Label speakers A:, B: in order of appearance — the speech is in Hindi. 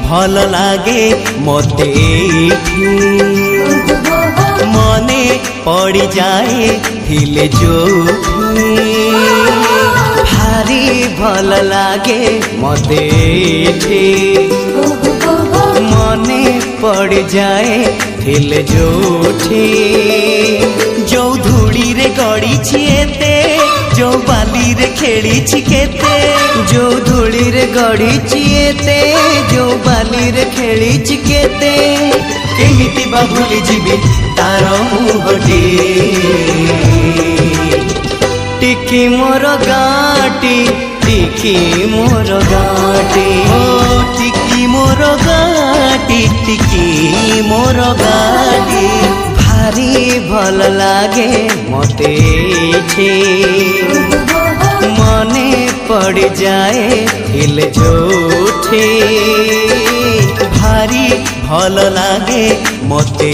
A: भल लागे मते मने पड़ जाए हिले जो भारी भल लागे मते मने पड़ जाए हिले जोठी जो धूड़ी रे गड़ी छिएते जो बाली रे खेली छिकेते जो धूली रे गड़ी छिएते जो बाली रे खेली छिकेते केमिति बा भूली जीवी तार मुहटी टिकी मोर गाटी टिकी मोर गाटी टिकी मोर गाटी टिकी मोर गाटी भारी भल लागे मते मने पड़ जाए हिल जोठे भारी भल लागे मते।